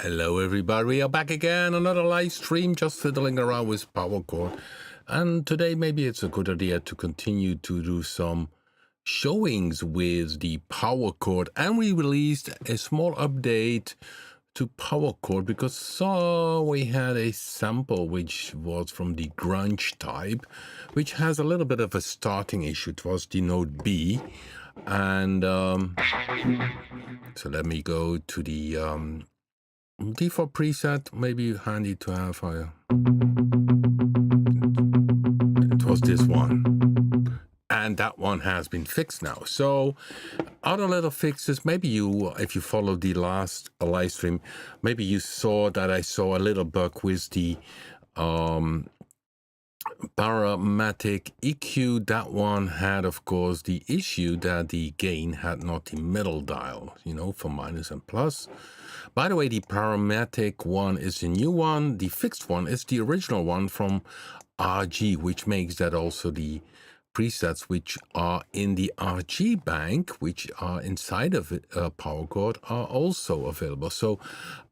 Hello everybody, we are back again, another live stream, just fiddling around with PowerChord. And today maybe it's a good idea to continue to do some showings with the PowerChord. And we released a small update to PowerChord because we had a sample which was from the grunge type, which has a little bit of a starting issue. It was the note B. And so let me go to the default preset, maybe handy to have. It was this one, and that one has been fixed now. So other little fixes, maybe you, if you followed the last live stream, maybe you saw that I saw a little bug with the Parametric EQ. That one had, of course, the issue that the gain had not the middle dial, you know, for minus and plus. By the way, the parametric one is the new one. The fixed one is the original one from RG, which makes that also the presets which are in the RG bank, which are inside of it, PowerChord, are also available. So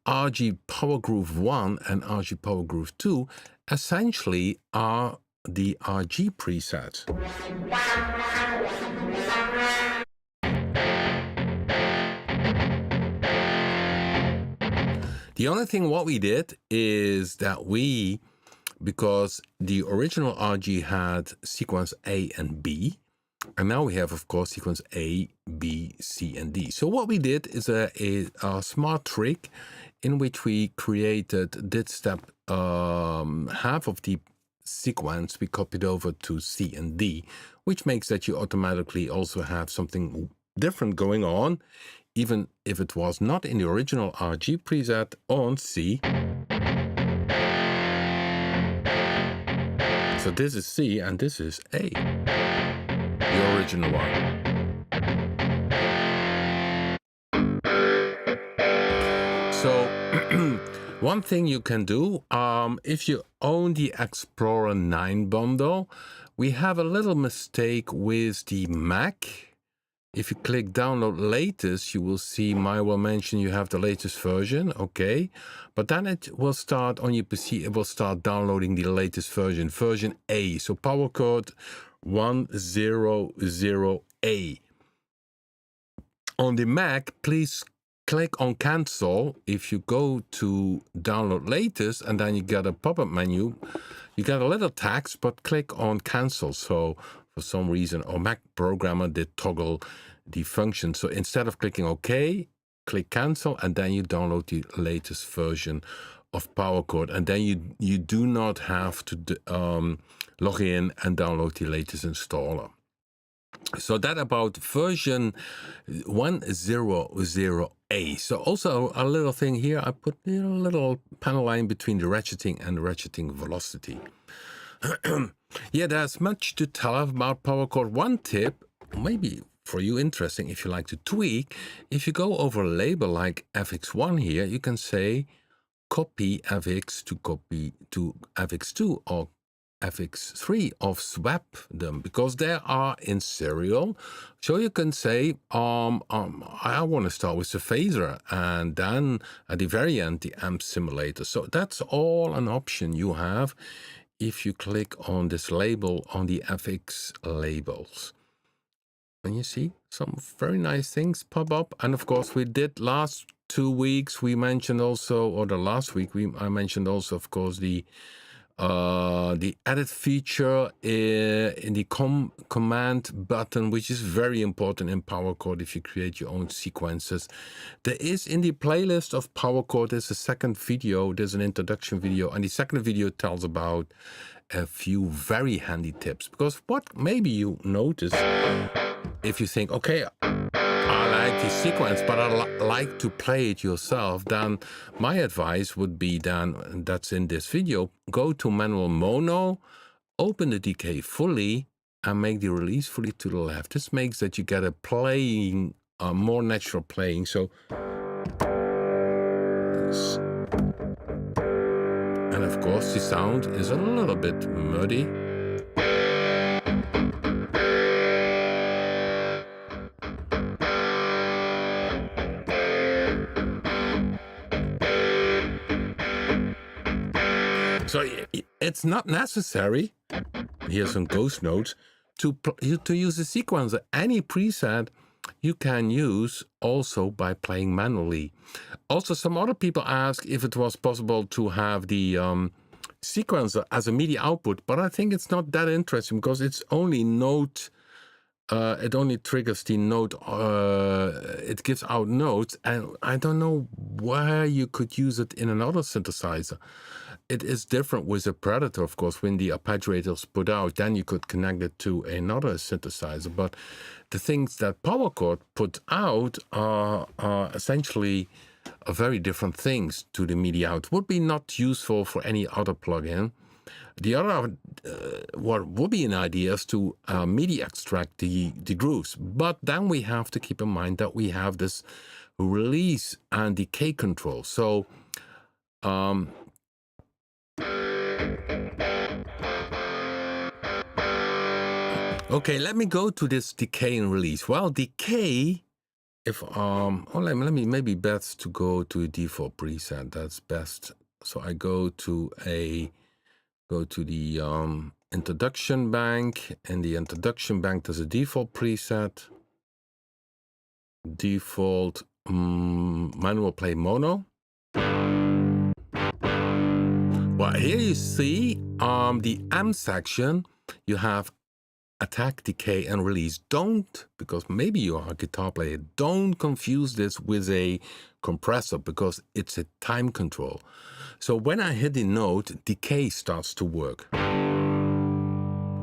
RG Power Groove 1 and RG Power Groove 2 essentially are the RG presets. The only thing what we did is that because the original RG had sequence A and B, and now we have, of course, sequence A, B, C, and D. So what we did is a smart trick in which we did step half of the sequence we copied over to C and D, which makes that you automatically also have something different going on, even if it was not in the original RG preset on C. So this is C and this is A, the original one. So one thing you can do, if you own the Explorer 9 bundle, we have a little mistake with the Mac. If you click download latest, you will see will mention you have the latest version, okay? But then it will start on your PC, it will start downloading the latest version, version A. So PowerChord 100A. On the Mac, please click on cancel. If you go to download latest and then you get a pop-up menu, you get a little text, but click on cancel. So for some reason, our Mac programmer did toggle the function. So instead of clicking OK, click cancel, and then you download the latest version of PowerChord. And then you do not have to log in and download the latest installer. So that about version 100A. So also a little thing here, I put a little panel line between the ratcheting and the ratcheting velocity. Yeah, there's much to tell about PowerChord. One tip, maybe for you interesting if you like to tweak, if you go over a label like FX1 here, you can say copy FX to FX2 or FX3 or swap them because they are in serial. So you can say, I want to start with the phaser and then at the very end, the amp simulator. So that's all an option you have if you click on this label on the FX labels. And you see some very nice things pop up. And of course, we did last 2 weeks, we mentioned also, or the last week, I mentioned also, of course, the edit feature in the command button, which is very important in PowerChord if you create your own sequences. There is in the playlist of PowerChord, there's a second video, there's an introduction video, and the second video tells about a few very handy tips. Because what maybe you notice, if you think, okay, I like the sequence, but I like to play it yourself, then my advice would be then, that's in this video, go to manual mono, open the decay fully, and make the release fully to the left. This makes that you get a playing, more natural playing. So, and of course the sound is a little bit muddy. So it's not necessary, here's some ghost notes, to use a sequencer. Any preset you can use also by playing manually. Also, some other people ask if it was possible to have the sequencer as a MIDI output, but I think it's not that interesting because it's only note. It only triggers the note, it gives out notes, and I don't know where you could use it in another synthesizer. It is different with a Predator, of course, when the arpeggiator's put out, then you could connect it to another synthesizer. But the things that PowerChord put out are essentially very different things to the MIDI out. Would be not useful for any other plugin. The other, what would be an idea is to MIDI extract the grooves. But then we have to keep in mind that we have this release and decay control. So, okay, let me go to this decay and release. Well, decay, if let me maybe best to go to a default preset. That's best. So I go to the introduction bank. In the introduction bank, there's a default preset. Default manual play mono. Well, here you see the M section. You have attack, decay, and release. Don't, because maybe you are a guitar player, don't confuse this with a compressor because it's a time control. So when I hit the note, decay starts to work.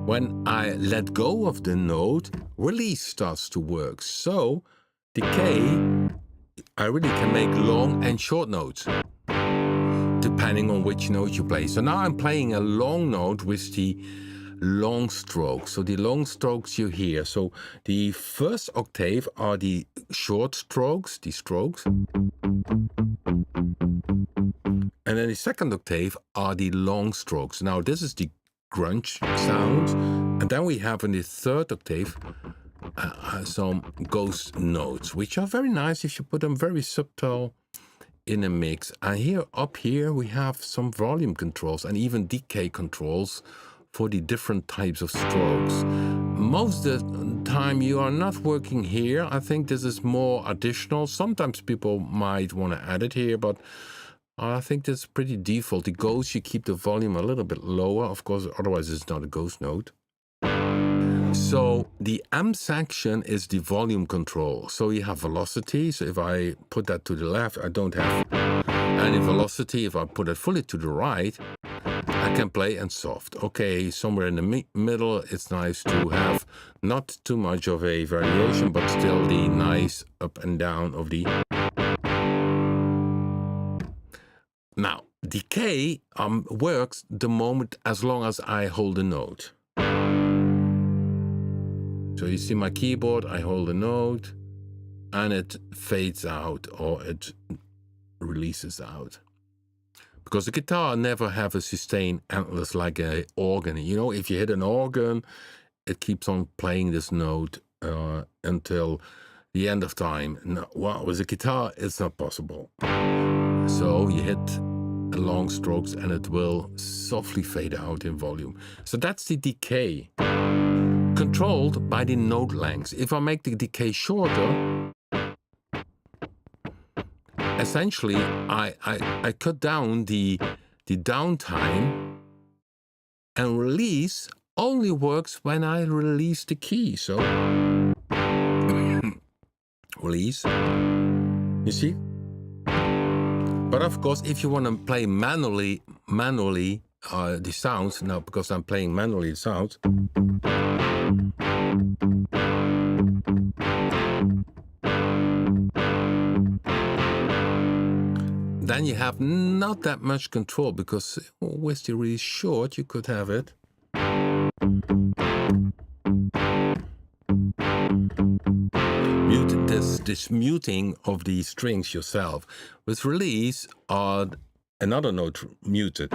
When I let go of the note, release starts to work. So decay, I really can make long and short notes, depending on which note you play. So now I'm playing a long note with the long strokes. So the long strokes you hear. So the first octave are the short strokes, the strokes. And then the second octave are the long strokes. Now this is the grunge sound. And then we have in the third octave some ghost notes, which are very nice if you put them very subtle in a mix. And here, up here, we have some volume controls and even decay controls for the different types of strokes. Most of the time you are not working here. I think this is more additional. Sometimes people might want to add it here, but I think that's pretty default. The ghost, you keep the volume a little bit lower, of course, otherwise it's not a ghost note. So the M section is the volume control. So you have velocity. So if I put that to the left, I don't have any velocity. If I put it fully to the right, I can play and soft. Okay, somewhere in the middle, it's nice to have not too much of a variation, but still the nice up and down of the. Now, decay works the moment as long as I hold a note. So you see my keyboard, I hold a note, and it fades out or it releases out. Because the guitar never have a sustain endless like an organ. You know, if you hit an organ, it keeps on playing this note until the end of time. No, well, with a guitar, it's not possible. So you hit long strokes and it will softly fade out in volume. So that's the decay, controlled by the note lengths. If I make the decay shorter, essentially I cut down the downtime, and release only works when I release the key. So release, you see? But of course, if you want to play manually the sounds, now because I'm playing manually the sounds, then you have not that much control, because with the really short you could have it. Mute this muting of the strings yourself. With release, another note muted.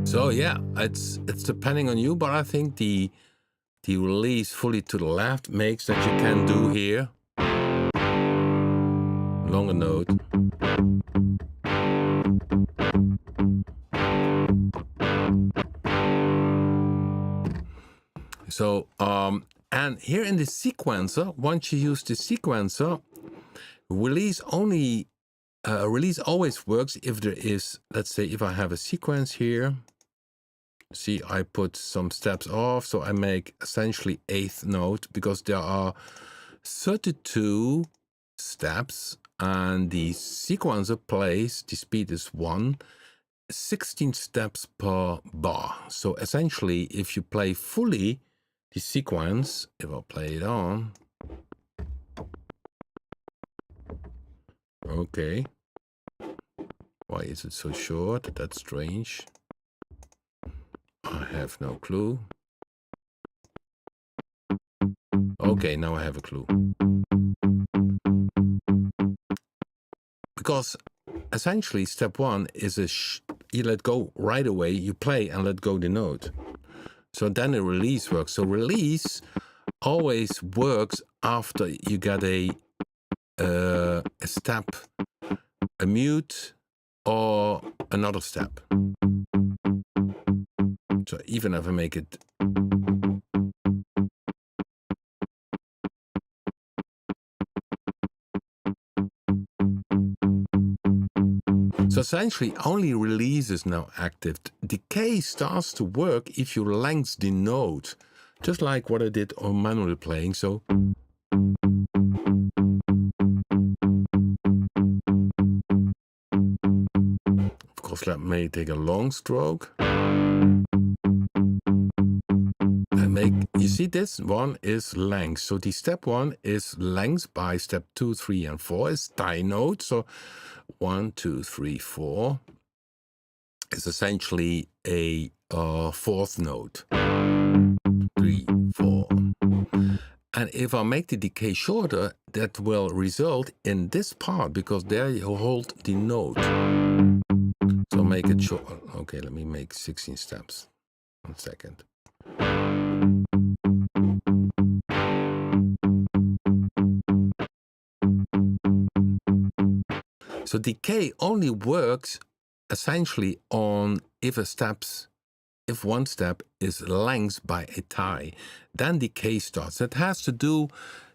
So yeah, it's depending on you, but I think the the release fully to the left makes that you can do here longer note. So, and here in the sequencer, once you use the sequencer, release always works if there is, let's say, if I have a sequence here. See, I put some steps off, so I make essentially 8th note because there are 32 steps, and the sequencer plays, the speed is 16 steps per bar. So essentially, if you play fully the sequence, if I play it on, okay, why is it so short? That's strange. I have no clue. Okay, now I have a clue. Because essentially step 1 is you let go right away, you play and let go the note. So then the release works. So release always works after you get a step, a mute, or another step. So even if I make it so essentially only release is now active. Decay starts to work if you lengthen the note, just like what I did on manual playing. So of course, let me take a long stroke. You see, this one is length. So the step 1 is length by step 2, 3, and 4 is tie note. So 1, 2, 3, 4 is essentially a 4th note. 3, 4. And if I make the decay shorter, that will result in this part, because there you hold the note. So make it short. Okay, let me make 16 steps. 1 second. So decay only works essentially on if one step is length by a tie, then decay starts. That has to do,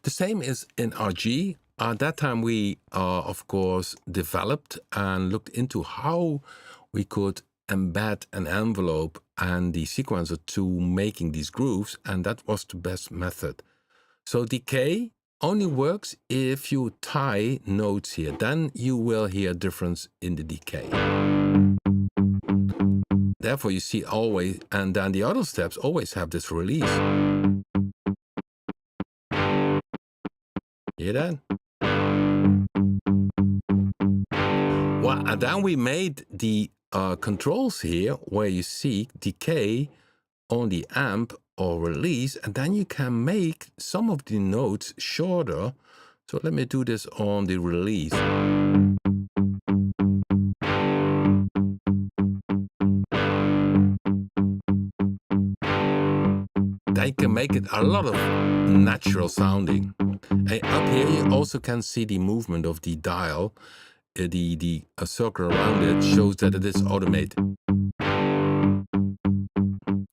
the same as in RG. At that time we, of course, developed and looked into how we could embed an envelope and the sequencer to making these grooves, and that was the best method. So decay only works if you tie notes here. Then you will hear a difference in the decay. Therefore, you see always, and then the other steps always have this release. Hear that? Well, and then we made the controls here where you see decay on the amp or release, and then you can make some of the notes shorter. So let me do this on the release. They can make it a lot of natural sounding. And up here you also can see the movement of the dial. The circle around it shows that it is automated.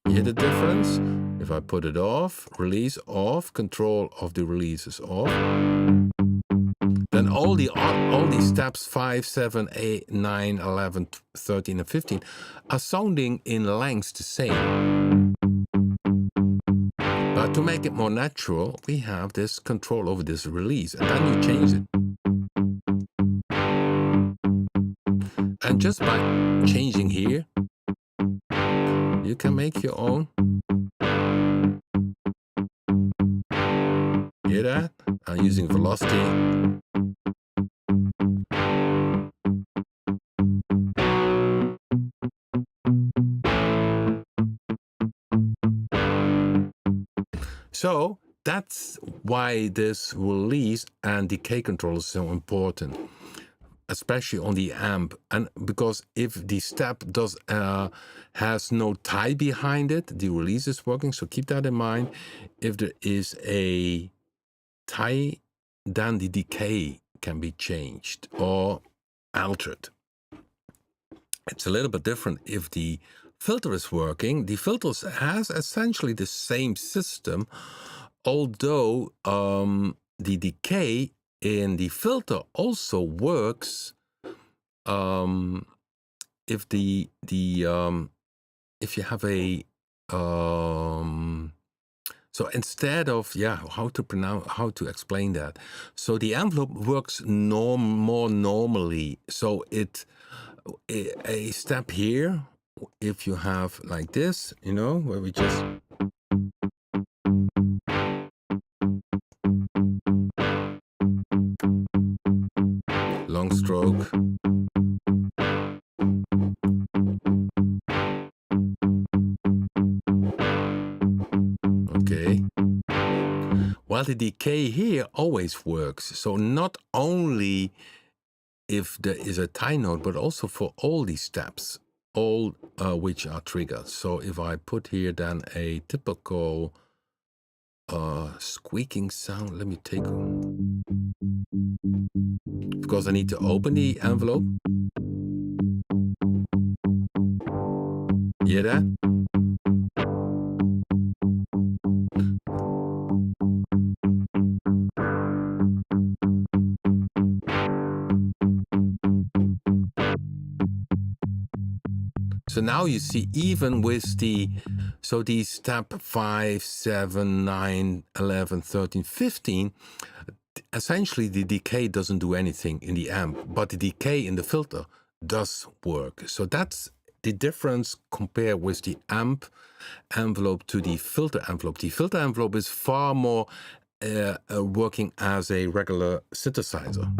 Hear the difference? If I put it off, release off, control of the release is off. Then all the steps 5, 7, 8, 9, 11, 13, and 15 are sounding in lengths the same. But to make it more natural, we have this control over this release, and then you change it. And just by changing here, you can make your own. Hear that? I'm using velocity. So that's why this release and decay control is so important. especially on the amp, and because if the step has no tie behind it, the release is working. So keep that in mind. If there is a tie, then the decay can be changed or altered. It's a little bit different if the filter is working. The filter has essentially the same system, although the decay in the filter also works if if you have a so instead of how to explain that. So the envelope works more normally. So a step here, if you have like this, you know, where we just long stroke. Okay. While the decay here always works. So not only if there is a tie note, but also for all these steps, all which are triggered. So if I put here then a typical squeaking sound, let me take, because I need to open the envelope. Hear that? So now you see, even with so these step 5, 7, 9, 11, 13, 15, essentially the decay doesn't do anything in the amp, but the decay in the filter does work. So that's the difference compared with the amp envelope to the filter envelope. The filter envelope is far more working as a regular synthesizer.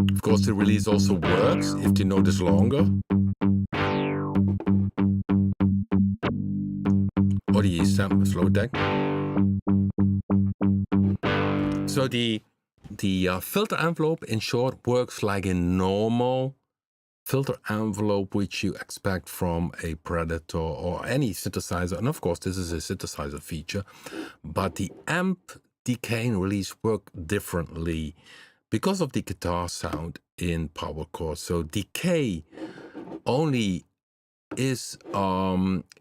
Of course, the release also works if the note is longer, or the slow deck. So the filter envelope, in short, works like a normal filter envelope which you expect from a Predator or any synthesizer. And of course, this is a synthesizer feature, but the amp decay and release work differently because of the guitar sound in PowerChord. So decay only is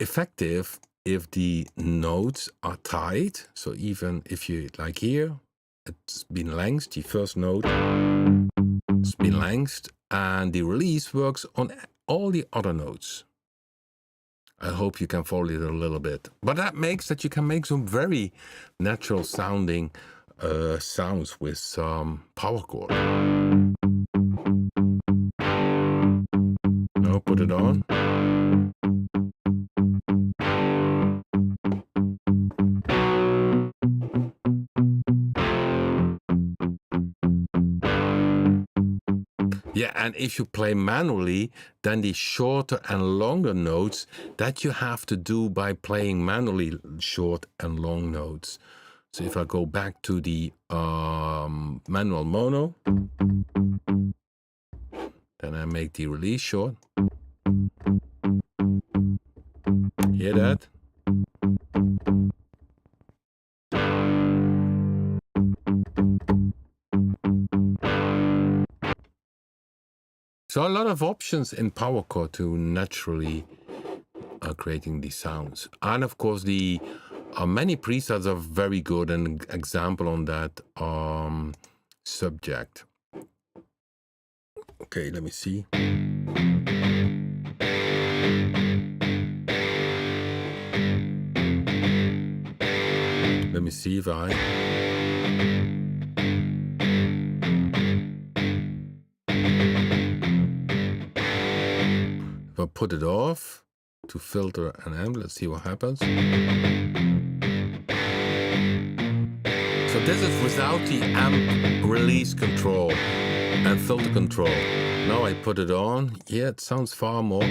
effective if the notes are tied. So even if you, like here, it's been lengthed, the first note has been lengthed, and the release works on all the other notes. I hope you can follow it a little bit. But that makes that you can make some very natural sounding sounds with PowerChord. Now put it on. Yeah, and if you play manually, then the shorter and longer notes, that you have to do by playing manually short and long notes. So if I go back to the manual mono, then I make the release short. Hear that? So a lot of options in PowerChord to naturally creating these sounds. And of course, the many presets are very good. An example on that subject. Okay, let me see. Let me see if I... If I put it off to filter an amp, let's see what happens. So this is without the amp release control. and filter control. Now I put it on. Yeah, it sounds far more.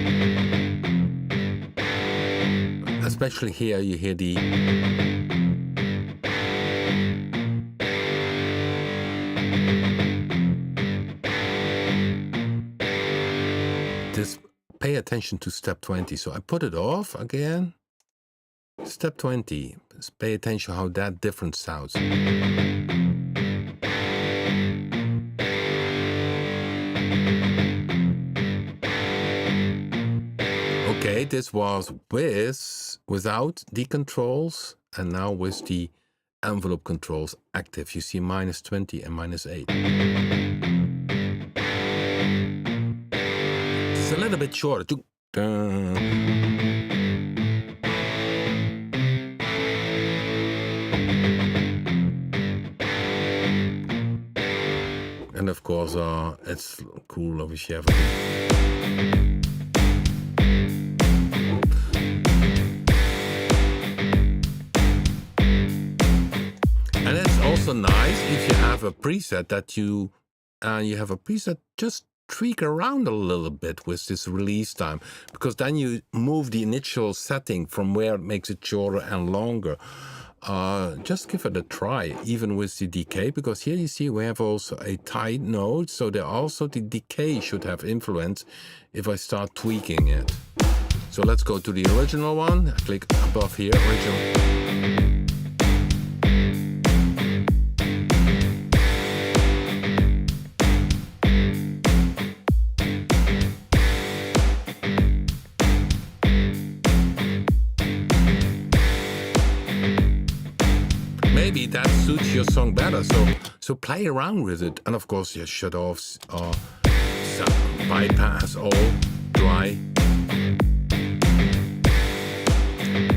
Especially here, you hear the... This, pay attention to step 20. So I put it off again. Step 20. Just pay attention how that different sounds. Okay, this was without the controls, and now with the envelope controls active. You see -20 and -8. It's a little bit shorter. And of course, it's cool if you have And it's also nice if you have a preset that you have a preset, just tweak around a little bit with this release time, because then you move the initial setting from where it makes it shorter and longer. Just give it a try, even with the decay, because here you see we have also a tight note, so there also the decay should have influence if I start tweaking it. So let's go to the original one. I click above here, original. Maybe that suits your song better, so play around with it, and of course you shut off, bypass all, dry.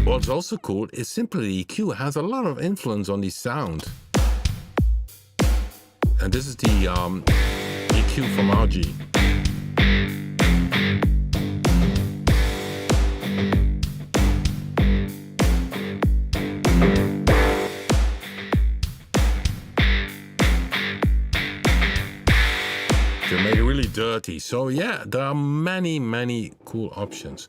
What's also cool is simply EQ has a lot of influence on the sound, and this is the EQ from RG. Dirty. So yeah, there are many cool options.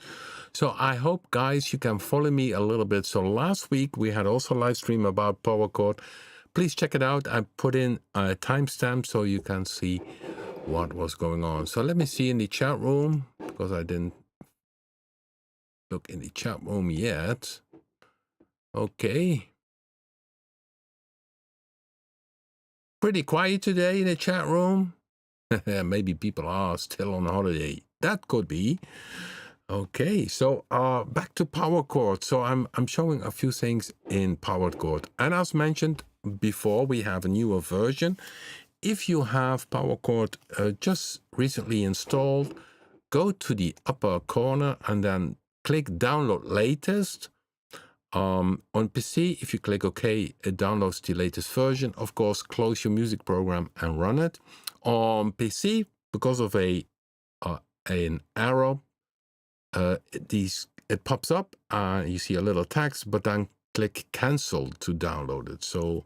So I hope, guys, you can follow me a little bit. So last week we had also a live stream about PowerChord. Please check it out. I put in a timestamp so you can see what was going on. So let me see in the chat room, because I didn't look in the chat room yet. Okay. Pretty quiet today in the chat room. Maybe people are still on holiday. That could be. Okay, so back to PowerChord. So I'm showing a few things in PowerChord. And as mentioned before, we have a newer version. If you have PowerChord just recently installed, go to the upper corner and then click Download Latest. On PC, if you click OK, it downloads the latest version. Of course, close your music program and run it. On PC, because of an arrow, it pops up, you see a little text, but then click Cancel to download it. So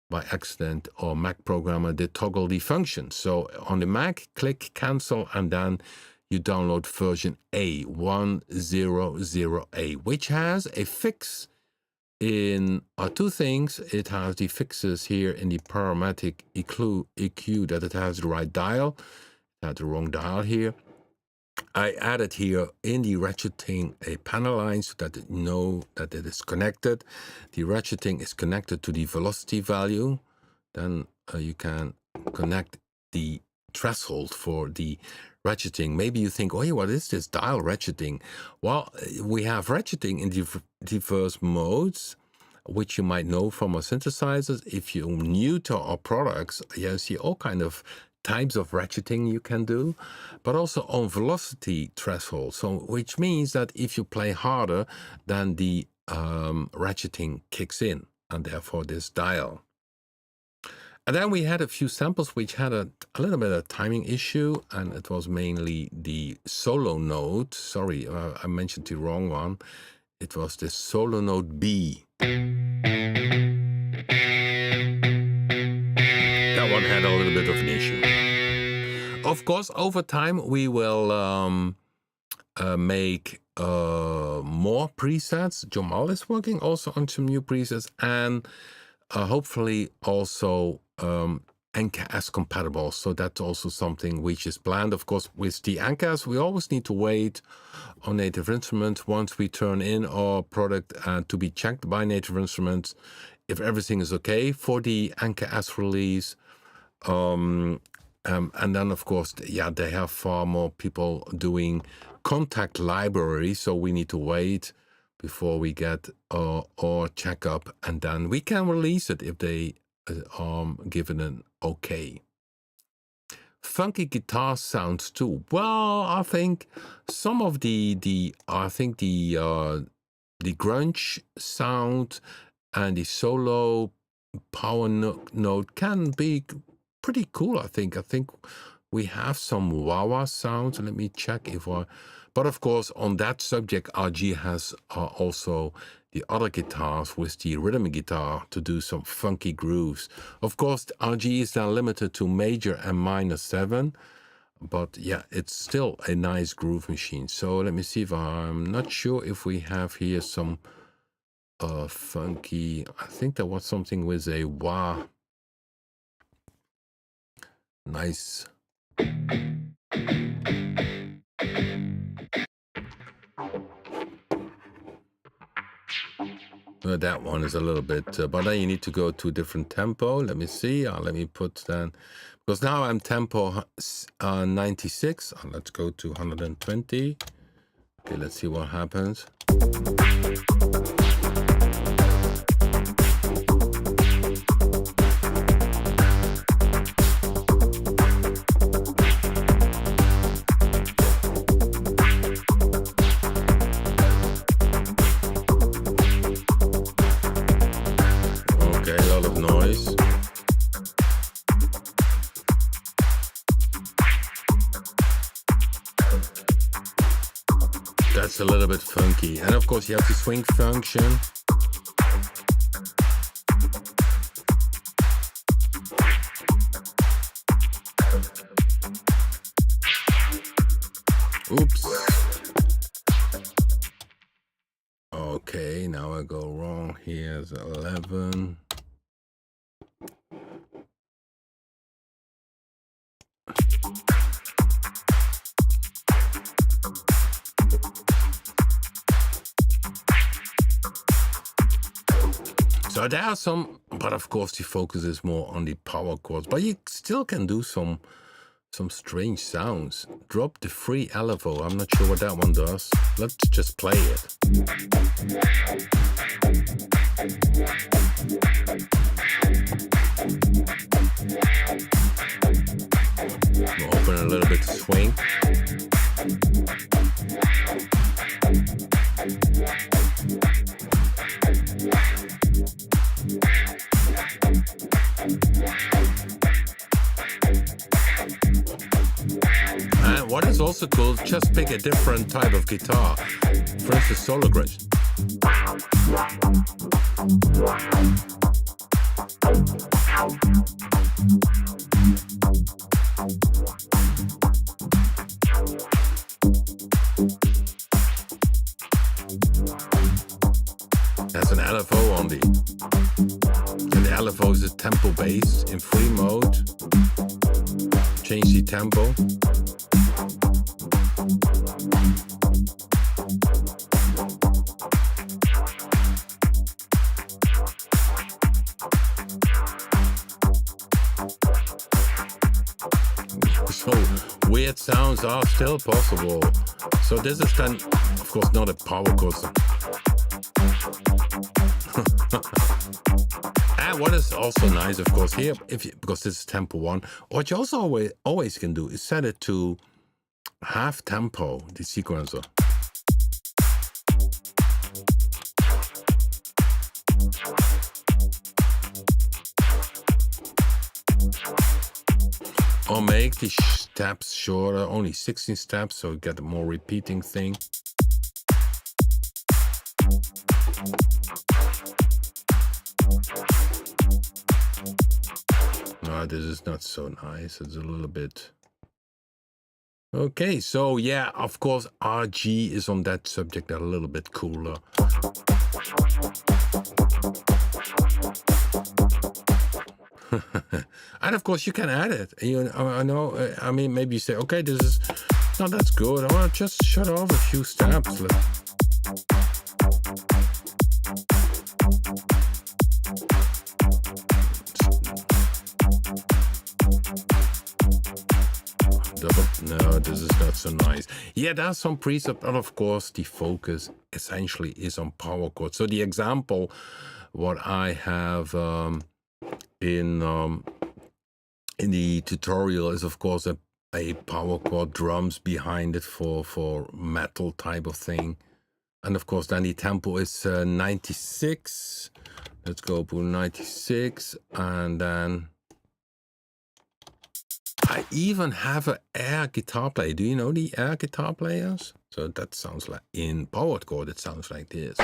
by accident, our Mac programmer did toggle the function. So on the Mac, click Cancel, and then you download version A100A, which has a fix in two things. It has the fixes here in the parametric EQ that it has the right dial. It had the wrong dial here. I added here in the ratcheting a panel line so that it know that it is connected. The ratcheting is connected to the velocity value. Then you can connect the threshold for the ratcheting. Maybe you think, oh, yeah, what is this dial ratcheting? Well, we have ratcheting in diverse modes, which you might know from our synthesizers. If you're new to our products, you see all kind of types of ratcheting you can do, but also on velocity threshold. So, which means that if you play harder, then the ratcheting kicks in, and therefore this dial. And then we had a few samples which had a little bit of timing issue, and it was mainly the solo note. Sorry, I mentioned the wrong one. It was the solo note B. That one had a little bit of an issue. Of course, over time we will make more presets. Jamal is working also on some new presets, and hopefully also NKS compatible. So that's also something which is planned. Of course, with the NKS, we always need to wait on Native Instruments once we turn in our product to be checked by Native Instruments if everything is okay for the NKS release. And then, of course, yeah, they have far more people doing contact library, so we need to wait before we get our checkup, and then we can release it if they give it an okay. Funky guitar sounds too. Well, I think some of the grunge sound and the solo power note can be pretty cool. I think we have some wah-wah sounds. Let me check if I. But of course, on that subject, RG has also the other guitars with the rhythm guitar to do some funky grooves. Of course, the RG is now limited to major and minor 7, but yeah, it's still a nice groove machine. So let me see if I'm not sure if we have here some funky. I think there was something with a wah. Nice. That one is a little bit, but then you need to go to a different tempo. Let me see. Let me put that, because now I'm tempo 96. Let's go to 120. Okay, let's see what happens. That's a little bit funky. And of course you have the swing function. Oops. Okay, now I go wrong. Here's 11. So there are some, but of course the focus is more on the power chords. But you still can do some strange sounds. Drop the free LFO. I'm not sure what that one does. Let's just play it. We'll open a little bit to swing. And what is also cool, just pick a different type of guitar. For instance, solo grid. That's an LFO only. And the LFO is a tempo bass in free mode. Change the tempo. So weird sounds are still possible. So this is then, of course, not a power chord. And what is also nice, of course, here, because this is tempo 1, what you also always can do is set it to half tempo, the sequencer. Or make the steps shorter, only 16 steps, so you get a more repeating thing. No, this is not so nice. It's a little bit Okay, so yeah, of course, RG is on that subject a little bit cooler. And of course, you can add it. I know. I mean, maybe you say, okay, this is not that's good. I want to just shut off a few steps. No, this is not so nice. Yeah, there's some preset, but of course the focus essentially is on PowerChord. So the example, what I have in the tutorial is of course a PowerChord drums behind it for metal type of thing, and of course then the tempo is 96. Let's go to 96, and then I even have an air guitar player. Do you know the air guitar players? So that sounds like, in PowerChord, it sounds like this.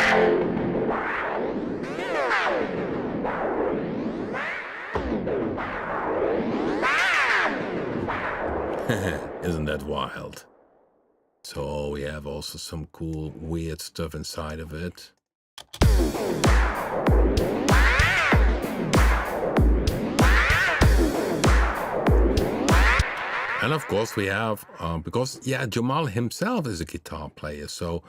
Isn't that wild? So we have also some cool, weird stuff inside of it. And of course we have, because yeah, Jamal himself is a guitar player. So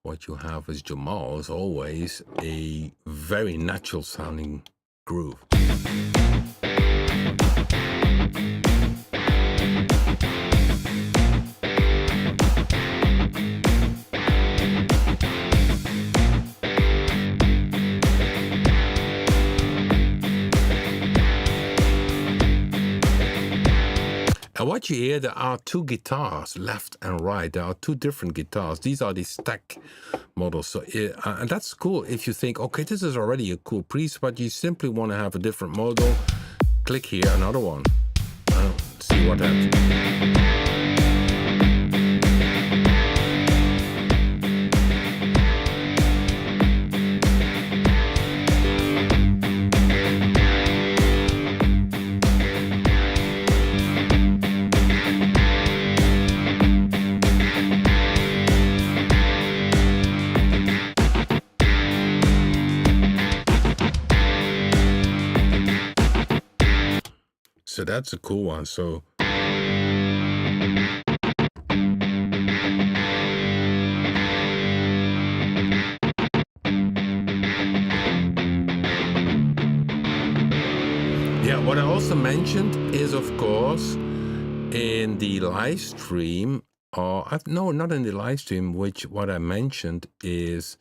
what you have with Jamal is always a very natural sounding groove. And what you hear, there are two guitars, left and right. There are two different guitars. These are the stack models. So, and that's cool if you think, okay, this is already a cool preset, but you simply want to have a different model. Click here, another one. See what happens. So that's a cool one. So yeah, what I also mentioned is, of course, in the live stream, no, not in the live stream, what I mentioned is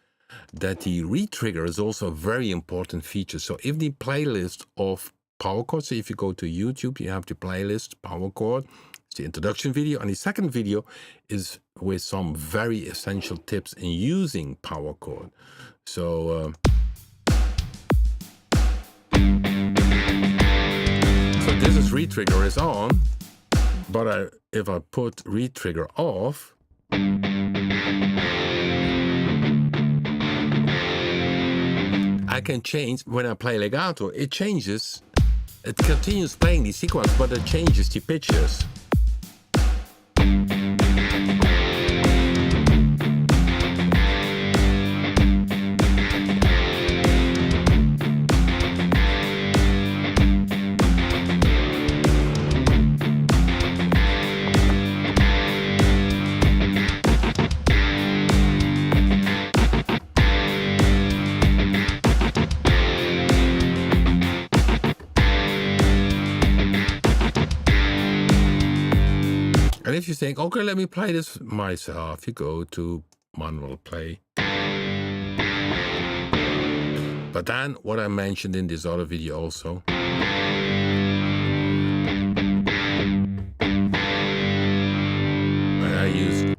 that the retrigger is also a very important feature. So if the playlist of PowerChord, so if you go to YouTube, you have the playlist PowerChord, it's the introduction video, and the second video is with some very essential tips in using PowerChord. So so this is retrigger is on, but if I put retrigger off, I can change. When I play legato, it changes. It continues playing the sequence, but it changes the pitches. And if you think, okay, let me play this myself, you go to manual play. But then what I mentioned in this other video also, I used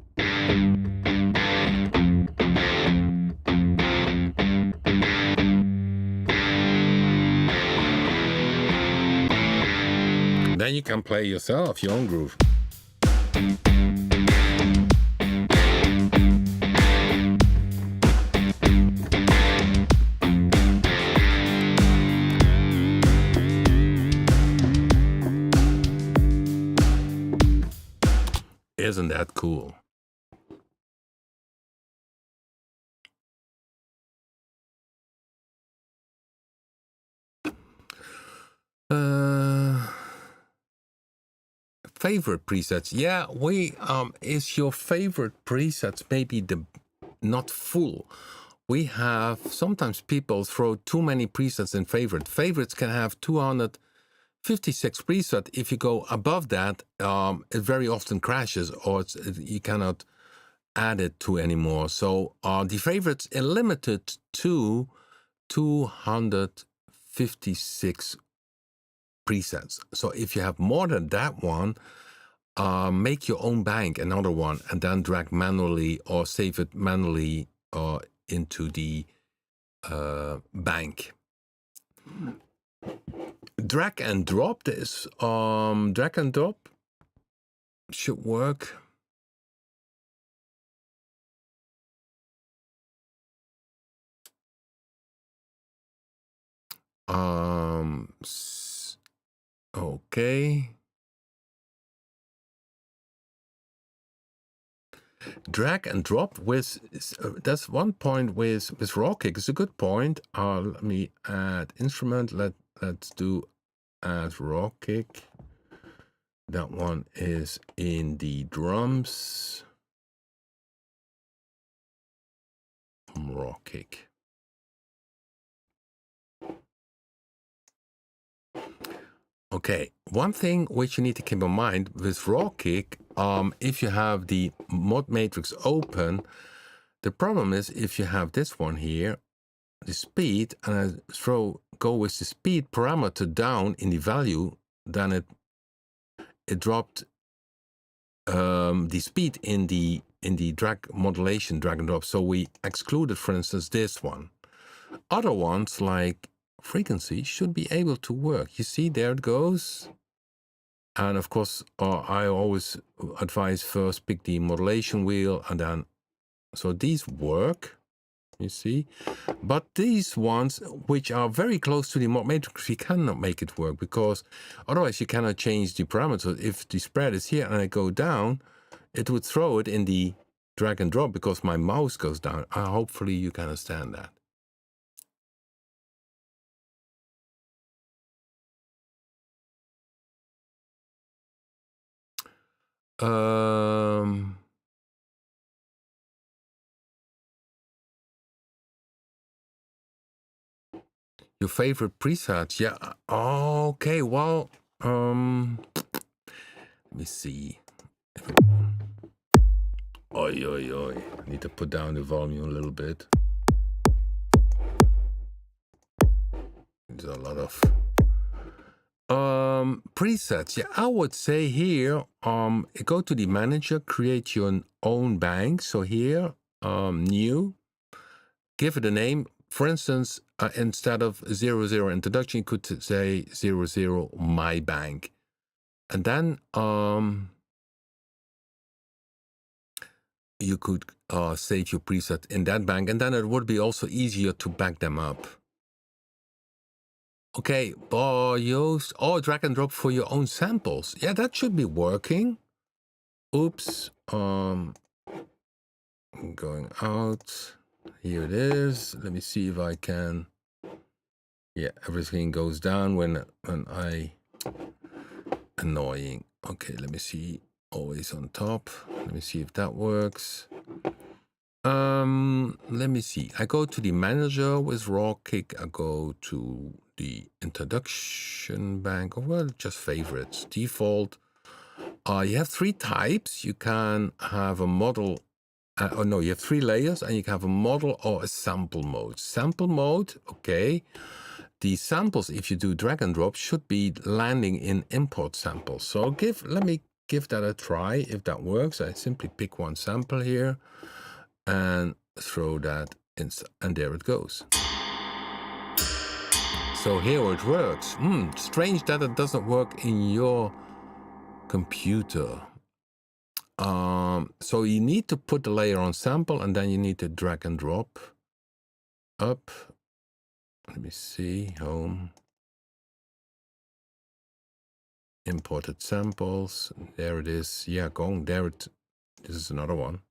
then you can play yourself your own groove. Isn't that cool? Favorite presets? Yeah, is your favorite presets maybe the not full? We have sometimes people throw too many presets in favorite. Favorites can have 256 presets. If you go above that, it very often crashes, or you cannot add it to anymore. So the favorites are limited to 256 presets. So if you have more than that one, make your own bank, another one, and then drag manually or save it manually into the bank. Drag and drop this. Drag and drop should work. Okay. Drag and drop with that's one point with raw kick. It's a good point. Let me add instrument. Let's do add raw kick. That one is in the drums. Raw kick. Okay, one thing which you need to keep in mind with raw kick, if you have the mod matrix open, the problem is if you have this one here, the speed, and I go with the speed parameter down in the value, then it dropped the speed in the drag modulation, drag and drop. So we excluded, for instance, this one. Other ones like frequency should be able to work. You see, there it goes. And of course, I always advise first pick the modulation wheel, and then, so these work, you see. But these ones, which are very close to the mod matrix, we cannot make it work, because otherwise you cannot change the parameter. If the spread is here and I go down, it would throw it in the drag and drop because my mouse goes down. Hopefully you can understand that. Your favorite presets? Yeah. Okay. Well, let me see. Oi, oi, oi. I need to put down the volume a little bit. There's a lot of presets. Yeah, I would say here, go to the manager, create your own bank. So here, new, give it a name. For instance, instead of 00 introduction, you could say 00 my bank. And then you could save your preset in that bank, and then it would be also easier to back them up. Okay, use drag and drop for your own samples. Yeah, that should be working. Oops. Going out. Here it is. Let me see if I can. Yeah, everything goes down when I. Annoying. Okay, let me see. Always on top. Let me see if that works. Let me see. I go to the manager with raw kick. I go to the introduction bank, or well, just favorites. Default. You have three types. You can have a model. You have three layers, and you can have a model or a sample mode. Sample mode, okay. The samples, if you do drag and drop, should be landing in import samples. So let me give that a try. If that works, I simply pick one sample here and throw that in, and there it goes. So here it works. Strange that it doesn't work in your computer. So you need to put the layer on sample, and then you need to drag and drop up. Let me see, home. Imported samples. There it is. Yeah, going there. This is another one.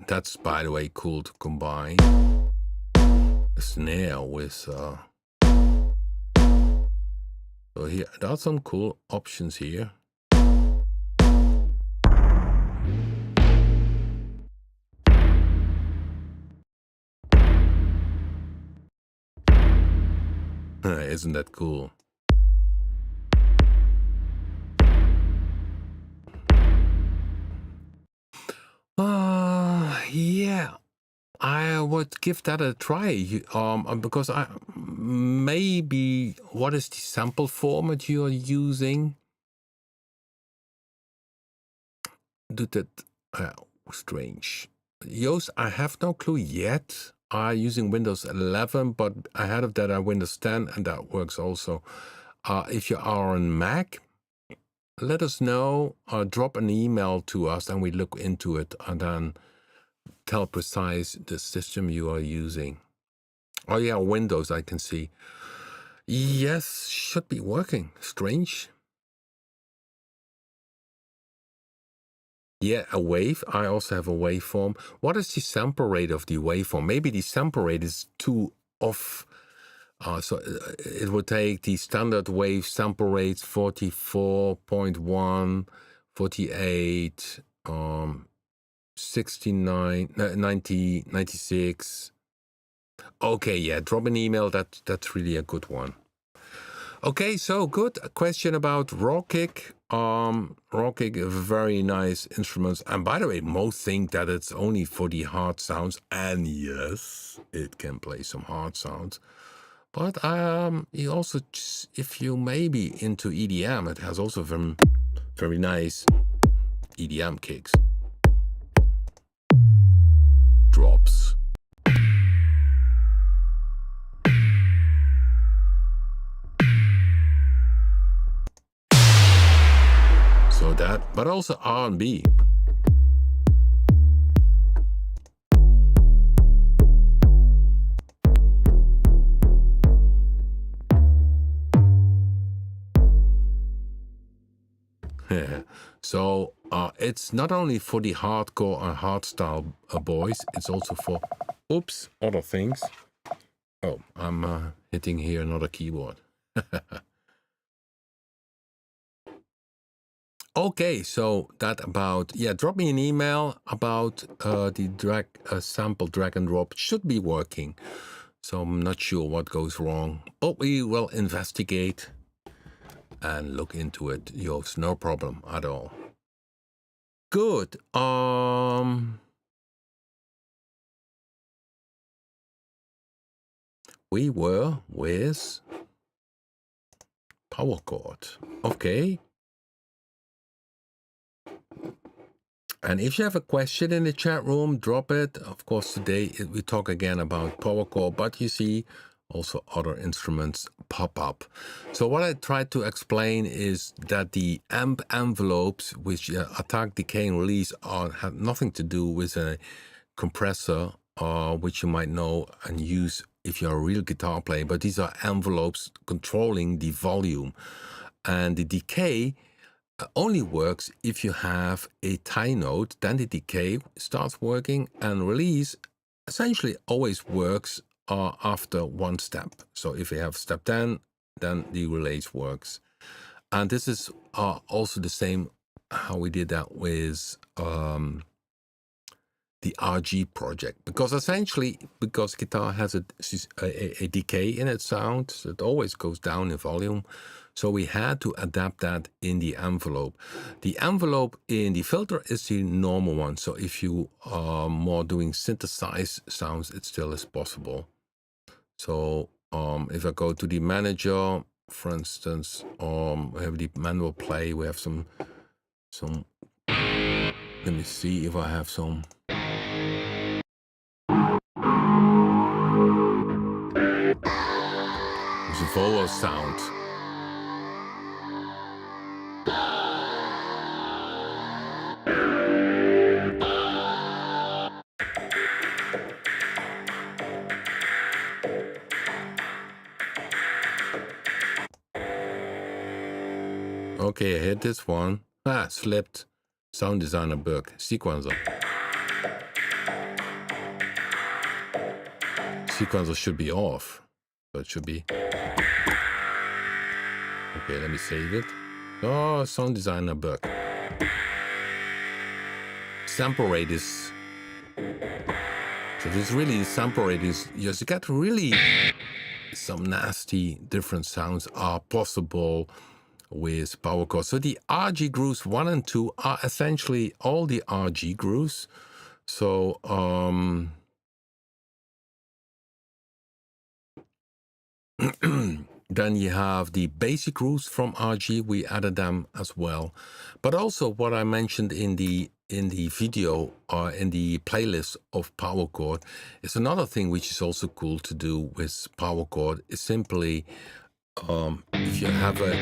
That's, by the way, cool to combine a snare with... So here, there are some cool options here. Isn't that cool? Yeah, I would give that a try. Because maybe what is the sample format you are using? Strange. Joost, I have no clue yet. I'm using Windows 11, but ahead of that, I Windows 10, and that works also. If you are on Mac, let us know. Drop an email to us, and we look into it, and then tell precise the system you are using. Oh yeah, Windows, I can see. Yes, should be working. Strange. Yeah, a wave. I also have a waveform. What is the sample rate of the waveform? Maybe the sample rate is too off. So it would take the standard wave sample rates 44.1, 48, 69, 90, 96. Okay, yeah, drop an email. That's really a good one. Okay, so good. A question about raw kick. Raw kick, very nice instruments. And by the way, most think that it's only for the hard sounds. And yes, it can play some hard sounds. But you also, if you may be into EDM, it has also very, very nice EDM kicks. Drops. So that, but also R&B. Yeah. So it's not only for the hardcore and hardstyle boys, it's also for, other things. Oh, I'm hitting here another keyboard. Okay, so that about, yeah, drop me an email about the sample drag and drop. Should be working. So I'm not sure what goes wrong, but we will investigate and look into it. Yours, no problem at all. Good. We were with PowerChord. Okay. And if you have a question in the chat room, drop it. Of course, today we talk again about PowerChord, but you see also other instruments pop up. So what I tried to explain is that the amp envelopes, which attack, decay, and release, have nothing to do with a compressor, which you might know and use if you're a real guitar player, but these are envelopes controlling the volume. And the decay only works if you have a tie note, then the decay starts working, and release essentially always works after one step. So if you have step 10, then the release works. And this is also the same how we did that with the RG project, because essentially, because guitar has a decay in its sound, so it always goes down in volume. So we had to adapt that in the envelope. The envelope in the filter is the normal one. So if you are more doing synthesized sounds, it still is possible. So if I go to the manager, for instance, we have the manual play. We have some. Let me see if I have some. It's a vowel sound. Okay, I hit this one. Slipped. Sound designer book. Sequencer. Sequencer should be off. So it should be. Okay, let me save it. Oh, sound designer book. Sample rate is. So this really sample rate is. Yes, you get really some nasty different sounds are possible with PowerChord. So the RG grooves 1 and 2 are essentially all the RG grooves. So then you have the basic grooves from RG. We added them as well, but also what I mentioned in the video or in the playlist of PowerChord is another thing which is also cool to do with PowerChord is simply if you have a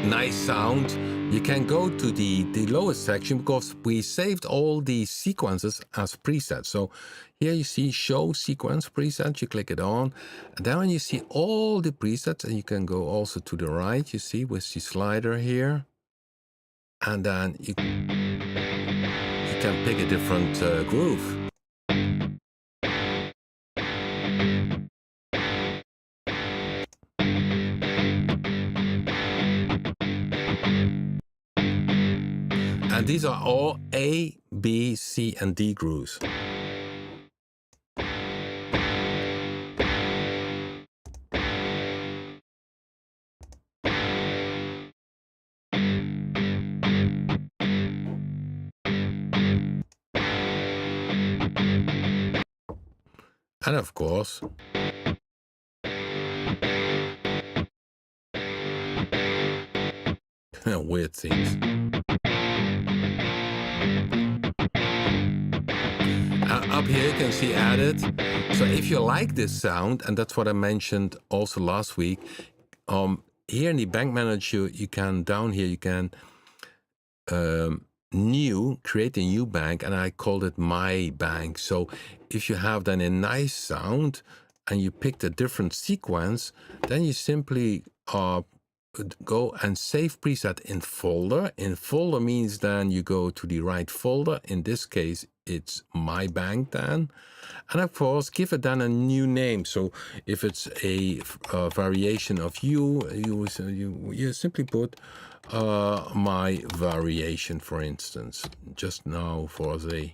nice sound, you can go to the lowest section because we saved all the sequences as presets. So here you see show sequence preset, you click it on, and then when you see all the presets, and you can go also to the right, you see with the slider here, and then you can pick a different groove. And these are all A, B, C, and D grooves. And of course, weird things. Up here you can see added. So if you like this sound, and that's what I mentioned also last week, here in the bank manager, you can, down here, you can create a new bank, and I called it my bank. So if you have then a nice sound and you picked a different sequence, then you simply go and save preset in folder. In folder means then you go to the right folder. In this case, it's my bank then. And of course, give it then a new name. So if it's a variation of you simply put my variation, for instance, just now for the.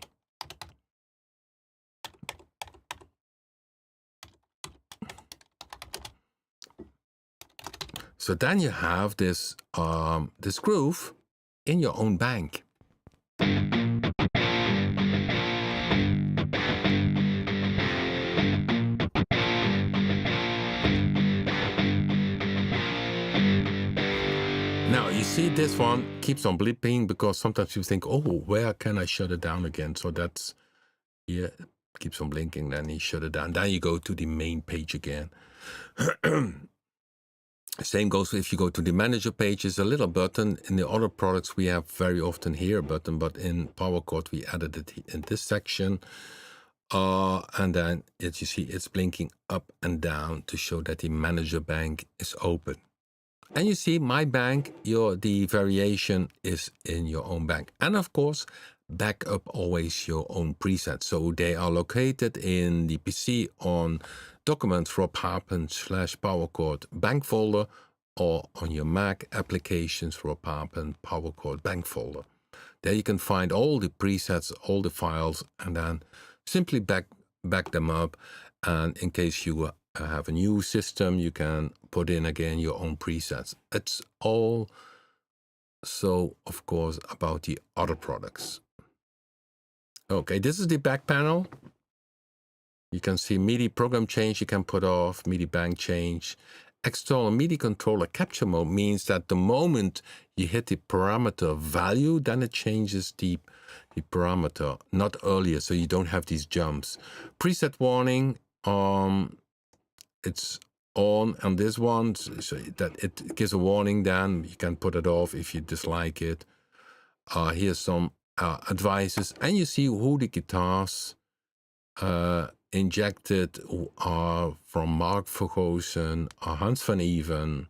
So then you have this this groove in your own bank. Now you see this one keeps on blipping because sometimes you think, oh, where can I shut it down again? So that's here, it keeps on blinking, then you shut it down. Then you go to the main page again. Same goes if you go to the manager page. There's a little button. In the other products we have very often here a button, but in PowerChord we added it in this section. And then you see it's blinking up and down to show that the manager bank is open. And you see my bank, the variation is in your own bank. And of course, back up always your own presets. So they are located in the PC on Documents Rob Papen /PowerChord bank folder, or on your Mac Applications Rob Papen PowerChord bank folder. There you can find all the presets, all the files, and then simply back them up. And in case you have a new system, you can put in again your own presets. It's all so, of course, about the other products. Okay, this is the back panel. You can see MIDI program change you can put off, MIDI bank change. External MIDI controller capture mode means that the moment you hit the parameter value, then it changes the parameter, not earlier, so you don't have these jumps. Preset warning, it's on this one, so that it gives a warning. Then you can put it off if you dislike it. Here's some advices, and you see who the guitars injected are from Mark Vergozen, Hans van Even,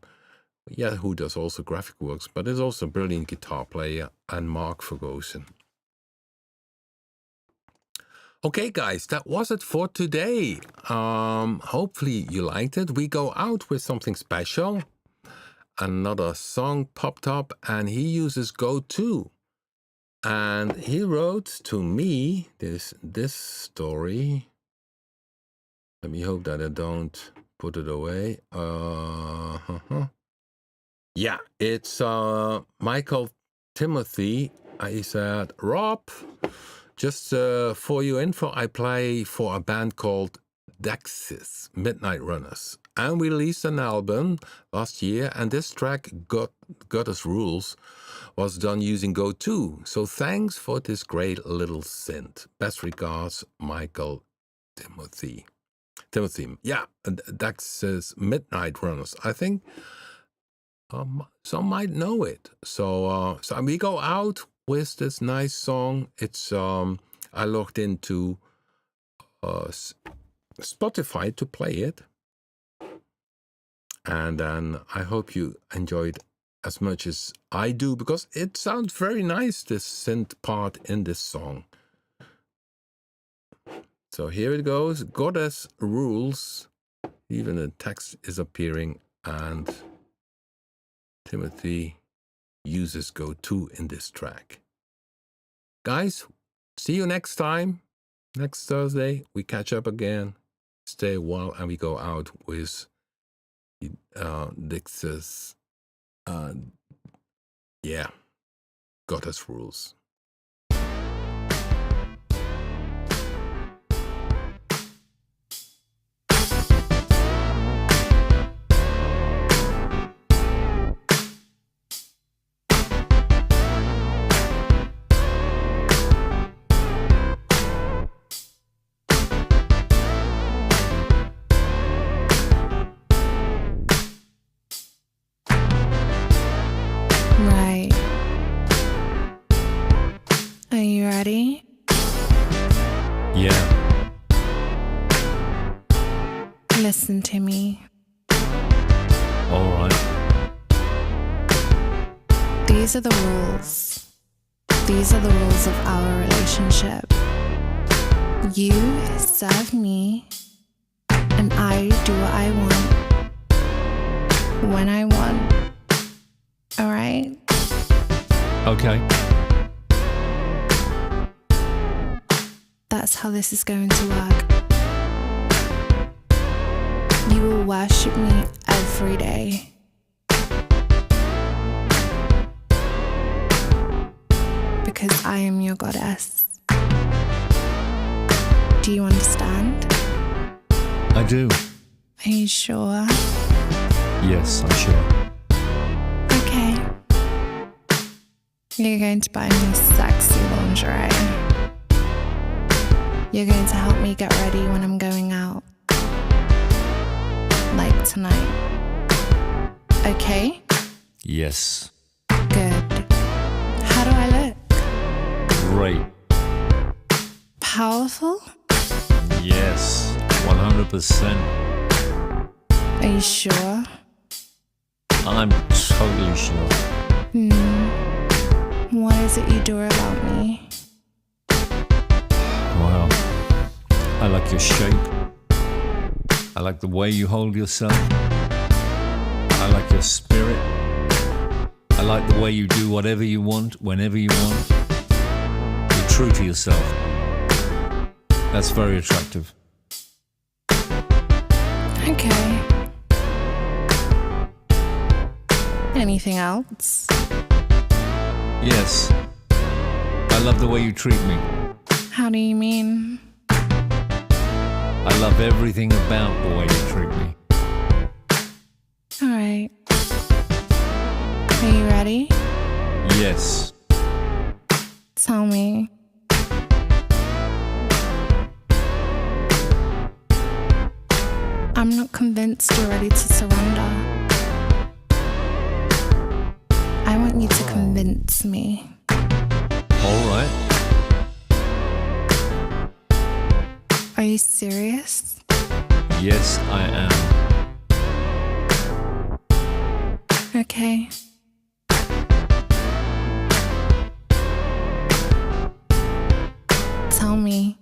Yeah, who does also graphic works, but is also a brilliant guitar player, and Mark Ferguson. Okay, guys, that was it for today. Hopefully you liked it. We go out with something special. Another song popped up, and he uses Go 2. And he wrote to me this story. Let me hope that I don't put it away. Yeah, it's Michael Timothy. He said, Rob, just for your info, I play for a band called Dexys, Midnight Runners. And we released an album last year, and this track, Got Us Rules, was done using Go 2. So thanks for this great little synth. Best regards, Michael Timothy. Yeah, Dexys, Midnight Runners. I think some might know it. So we go out with this nice song. It's I logged into Spotify to play it, and then I hope you enjoyed as much as I do, because it sounds very nice, this synth part in this song. So here it goes. Goddess Rules. Even the text is appearing, and Timothy uses Go 2 in this track. Guys, see you next time. Next Thursday, we catch up again. Stay well, and we go out with Dix's, yeah, Goddess Rules. Ready? Yeah. Listen to me. All right. These are the rules. These are the rules of our relationship. You serve me, and I do what I want, when I want. All right? Okay. That's how this is going to work. You will worship me every day. Because I am your goddess. Do you understand? I do. Are you sure? Yes, I'm sure. Okay. You're going to buy me sexy lingerie. You're going to help me get ready when I'm going out. Like tonight. Okay? Yes. Good. How do I look? Great. Powerful? Yes. 100%. Are you sure? I'm totally sure. What is it you do about me? Wow. I like your shape. I like the way you hold yourself. I like your spirit. I like the way you do whatever you want, whenever you want. You're true to yourself. That's very attractive. Okay. Anything else? Yes. I love the way you treat me. How do you mean? I love everything about the way you treat me. All right. Are you ready? Yes. Tell me. I'm not convinced you're ready to surrender. I want you to convince me. All right. Are you serious? Yes, I am. okay? Tell me,